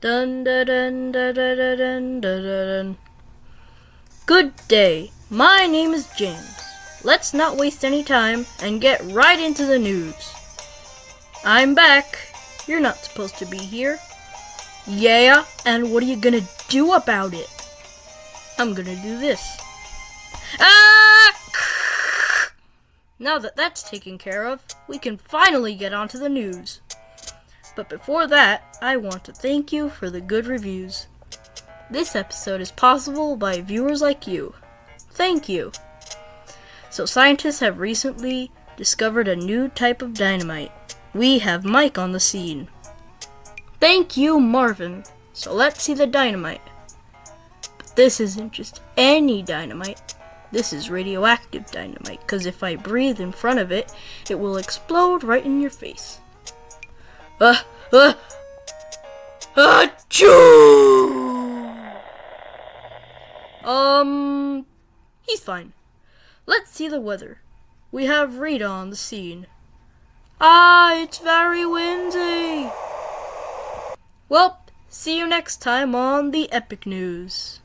Dun dun dun dun dun dun dun dun. Good day. My name is James. Let's not waste any time and get right into the news. I'm back. You're not supposed to be here. Yeah, and what are you gonna do about it? I'm gonna do this. Ah! Now that that's taken care of, we can finally get on to the news. But before that, I want to thank you for the good reviews. This episode is possible by viewers like you. Thank you. So scientists have recently discovered a new type of dynamite. We have Mike on the scene. Thank you, Marvin. So let's see the dynamite. But this isn't just any dynamite. This is radioactive dynamite, because if I breathe in front of it, it will explode right in your face. Achoo! He's fine. Let's see the weather. We have Rita on the scene. It's very windy. Well, see you next time on the Epik News.